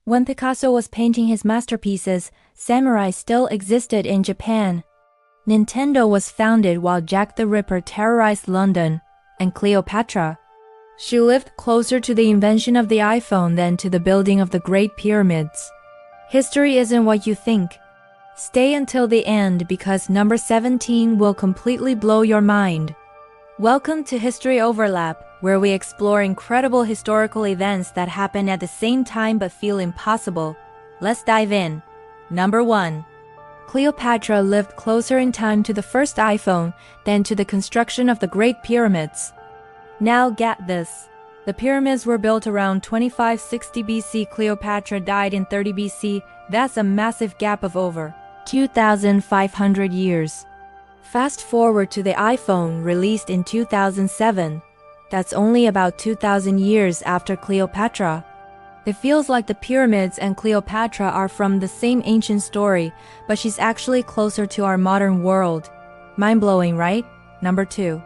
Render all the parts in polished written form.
When Picasso was painting his masterpieces, samurai still existed in Japan. Nintendo was founded while Jack the Ripper terrorized London, and Cleopatra. She lived closer to the invention of the iPhone than to the building of the Great Pyramids. History isn't what you think. Stay until the end because number 17 will completely blow your mind. Welcome to History Overlap, where we explore incredible historical events that happen at the same time but feel impossible. Let's dive in. Number 1. Cleopatra lived closer in time to the first iPhone than to the construction of the Great Pyramids. Now get this. The pyramids were built around 2560 BC. Cleopatra died in 30 BC. That's a massive gap of over 2,500 years. Fast forward to the iPhone released in 2007. That's only about 2,000 years after Cleopatra. It feels like the pyramids and Cleopatra are from the same ancient story, but she's actually closer to our modern world. Mind-blowing, right? Number 2.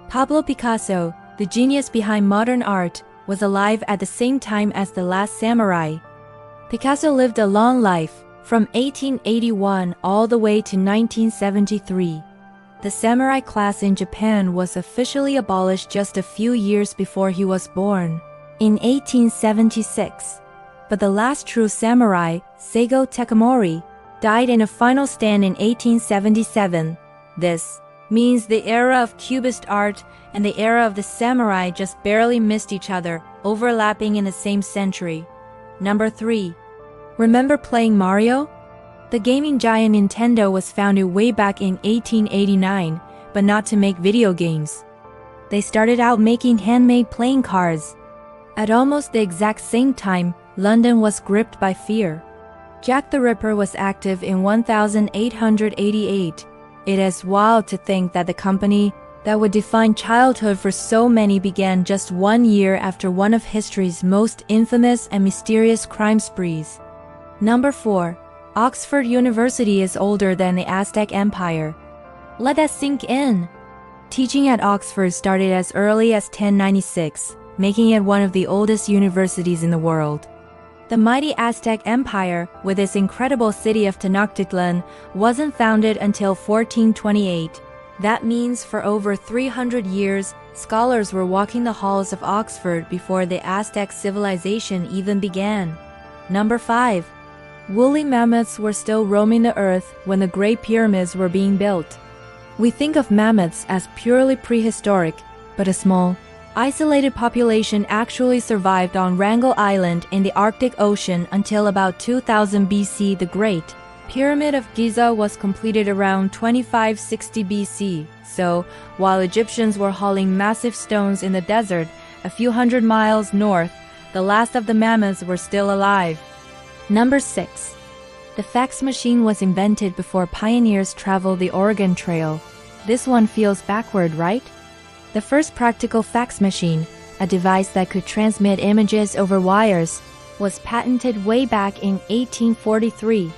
Pablo Picasso, the genius behind modern art, was alive at the same time as the last samurai. Picasso lived a long life, from 1881 all the way to 1973. The samurai class in Japan was officially abolished just a few years before he was born, in 1876. But the last true samurai, Seigo Takamori, died in a final stand in 1877. This means the era of Cubist art and the era of the samurai just barely missed each other, overlapping in the same century. Number 3. Remember playing Mario? The gaming giant Nintendo was founded way back in 1889, but not to make video games. They started out making handmade playing cards. At almost the exact same time, London was gripped by fear. Jack the Ripper was active in 1888. It is wild to think that the company that would define childhood for so many began just 1 year after one of history's most infamous and mysterious crime sprees. Number 4. Oxford University is older than the Aztec Empire. Let that sink in. Teaching at Oxford started as early as 1096, making it one of the oldest universities in the world. The mighty Aztec Empire, with its incredible city of Tenochtitlan, wasn't founded until 1428. That means for over 300 years, scholars were walking the halls of Oxford before the Aztec civilization even began. Number 5. Woolly mammoths were still roaming the earth when the Great Pyramids were being built. We think of mammoths as purely prehistoric, but a small, isolated population actually survived on Wrangel Island in the Arctic Ocean until about 2000 BC. The Great Pyramid of Giza was completed around 2560 BC, so while Egyptians were hauling massive stones in the desert a few hundred miles north, the last of the mammoths were still alive. Number 6. The fax machine was invented before pioneers traveled the Oregon Trail. This one feels backward, right? The first practical fax machine, a device that could transmit images over wires, was patented way back in 1843.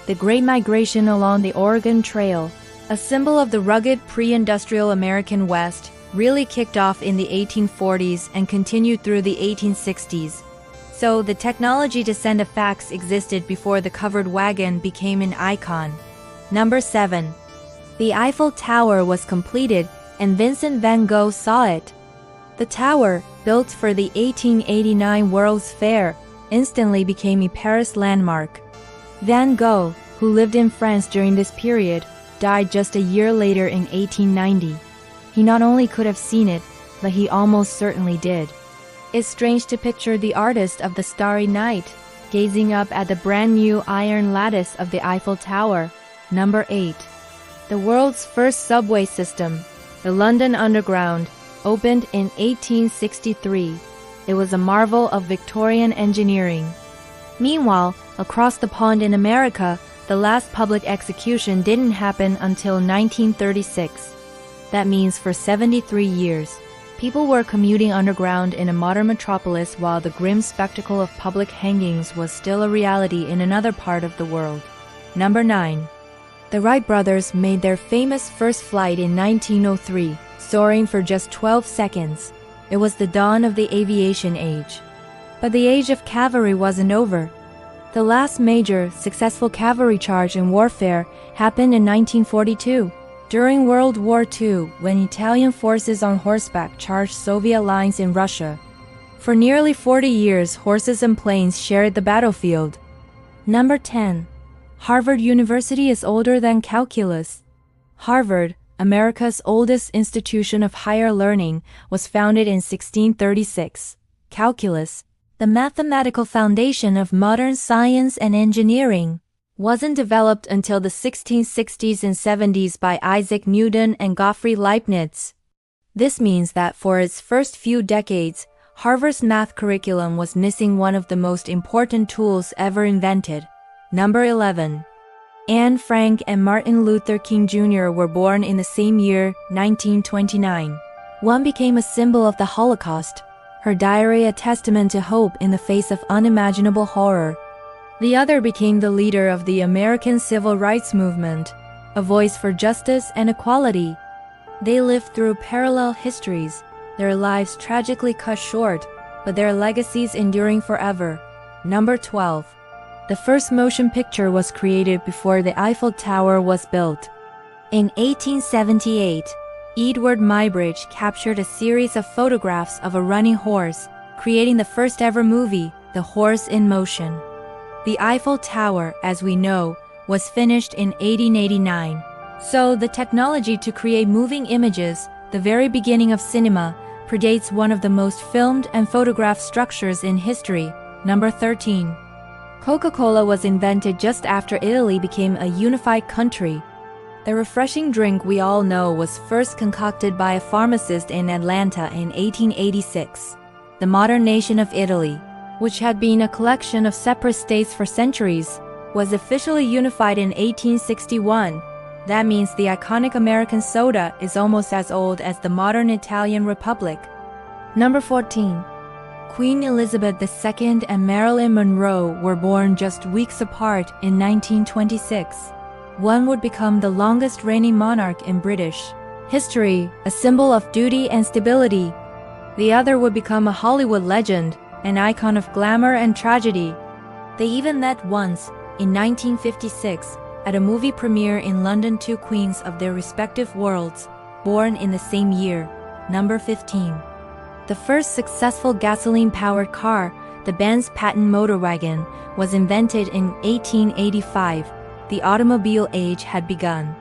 The Great Migration along the Oregon Trail, a symbol of the rugged pre-industrial American West, really kicked off in the 1840s and continued through the 1860s. So the technology to send a fax existed before the covered wagon became an icon. Number 7. The Eiffel Tower was completed and Vincent van Gogh saw it. The tower, built for the 1889 World's Fair, instantly became a Paris landmark. Van Gogh, who lived in France during this period, died just a year later in 1890. He not only could have seen it, but he almost certainly did. It's strange to picture the artist of the Starry Night, gazing up at the brand new iron lattice of the Eiffel Tower. Number 8. The world's first subway system, the London Underground, opened in 1863. It was a marvel of Victorian engineering. Meanwhile, across the pond in America, the last public execution didn't happen until 1936. That means for 73 years. People were commuting underground in a modern metropolis while the grim spectacle of public hangings was still a reality in another part of the world. Number 9. The Wright brothers made their famous first flight in 1903, soaring for just 12 seconds. It was the dawn of the aviation age. But the age of cavalry wasn't over. The last major, successful cavalry charge in warfare happened in 1942, during World War II, when Italian forces on horseback charged Soviet lines in Russia. For nearly 40 years, horses and planes shared the battlefield. Number 10. Harvard University is older than calculus. Harvard, America's oldest institution of higher learning, was founded in 1636. Calculus, the mathematical foundation of modern science and engineering, wasn't developed until the 1660s and 70s by Isaac Newton and Gottfried Leibniz. This means that for its first few decades, Harvard's math curriculum was missing one of the most important tools ever invented. Number 11. Anne Frank and Martin Luther King Jr. were born in the same year, 1929. One became a symbol of the Holocaust, her diary a testament to hope in the face of unimaginable horror. The other became the leader of the American Civil Rights Movement, a voice for justice and equality. They lived through parallel histories, their lives tragically cut short, but their legacies enduring forever. Number 12. The first motion picture was created before the Eiffel Tower was built. In 1878, Edward Muybridge captured a series of photographs of a running horse, creating the first ever movie, The Horse in Motion. The Eiffel Tower, as we know, was finished in 1889. So the technology to create moving images, the very beginning of cinema, predates one of the most filmed and photographed structures in history. Number 13. Coca-Cola was invented just after Italy became a unified country. The refreshing drink we all know was first concocted by a pharmacist in Atlanta in 1886. The modern nation of Italy, which had been a collection of separate states for centuries, was officially unified in 1861. That means the iconic American soda is almost as old as the modern Italian Republic. Number 14. Queen Elizabeth II and Marilyn Monroe were born just weeks apart in 1926. One would become the longest reigning monarch in British history, a symbol of duty and stability. The other would become a Hollywood legend, an icon of glamour and tragedy. They even met once, in 1956, at a movie premiere in London. Two queens of their respective worlds, born in the same year. Number 15. The first successful gasoline-powered car, the Benz patent motor wagon, was invented in 1885. The automobile age had begun.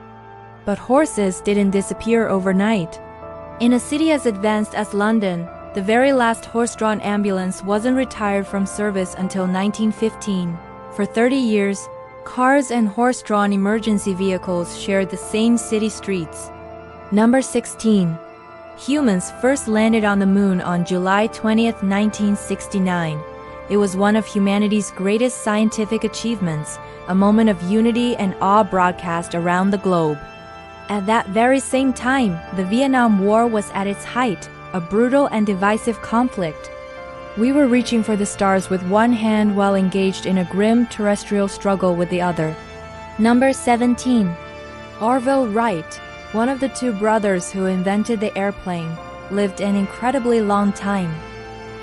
But horses didn't disappear overnight. In a city as advanced as London, the very last horse-drawn ambulance wasn't retired from service until 1915. For 30 years, cars and horse-drawn emergency vehicles shared the same city streets. Number 16. Humans first landed on the moon on July 20, 1969. It was one of humanity's greatest scientific achievements, a moment of unity and awe broadcast around the globe. At that very same time, the Vietnam War was at its height, a brutal and divisive conflict. We were reaching for the stars with one hand while engaged in a grim terrestrial struggle with the other. Number 17. Orville Wright, one of the two brothers who invented the airplane, lived an incredibly long time.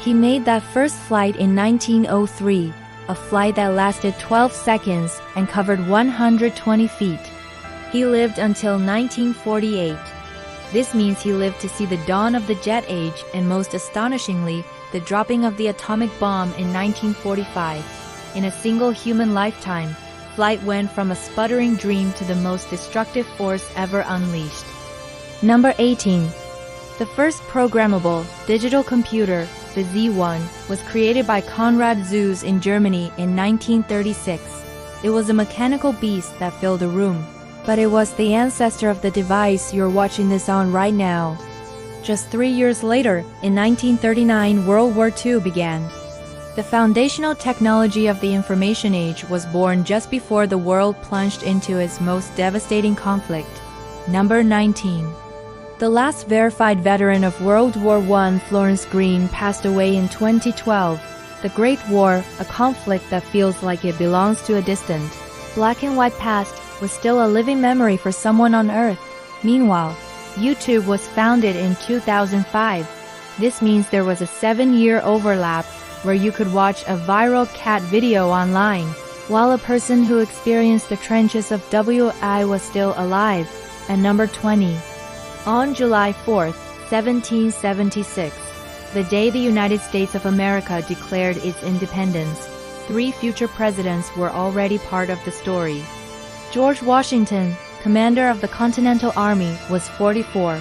He made that first flight in 1903, a flight that lasted 12 seconds and covered 120 feet. He lived until 1948. This means he lived to see the dawn of the jet age and, most astonishingly, the dropping of the atomic bomb in 1945. In a single human lifetime, flight went from a sputtering dream to the most destructive force ever unleashed. Number 18. The first programmable, digital computer, the Z1, was created by Konrad Zuse in Germany in 1936. It was a mechanical beast that filled a room, but it was the ancestor of the device you're watching this on right now. Just 3 years later, in 1939, World War II began. The foundational technology of the information age was born just before the world plunged into its most devastating conflict. Number 19. The last verified veteran of World War I, Florence Green, passed away in 2012. The Great War, a conflict that feels like it belongs to a distant, black and white past, was still a living memory for someone on Earth. Meanwhile, YouTube was founded in 2005. This means there was a 7-year overlap where you could watch a viral cat video online. while a person who experienced the trenches of WI was still alive. And number 20. On July 4, 1776, the day the United States of America declared its independence, 3 future presidents were already part of the story. George Washington, commander of the Continental Army, was 44.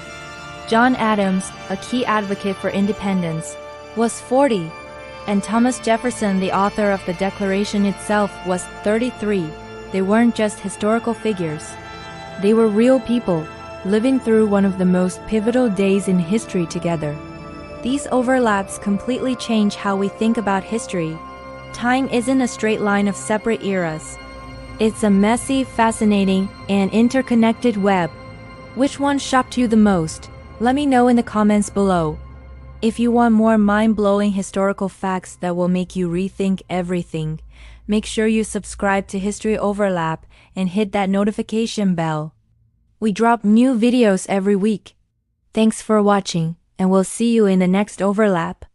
John Adams, a key advocate for independence, was 40. And Thomas Jefferson, the author of the Declaration itself, was 33. They weren't just historical figures. They were real people, living through one of the most pivotal days in history together. These overlaps completely change how we think about history. Time isn't a straight line of separate eras. It's a messy, fascinating, and interconnected web. Which one shocked you the most? Let me know in the comments below. If you want more mind-blowing historical facts that will make you rethink everything, make sure you subscribe to History Overlap and hit that notification bell. We drop new videos every week. Thanks for watching, and we'll see you in the next overlap.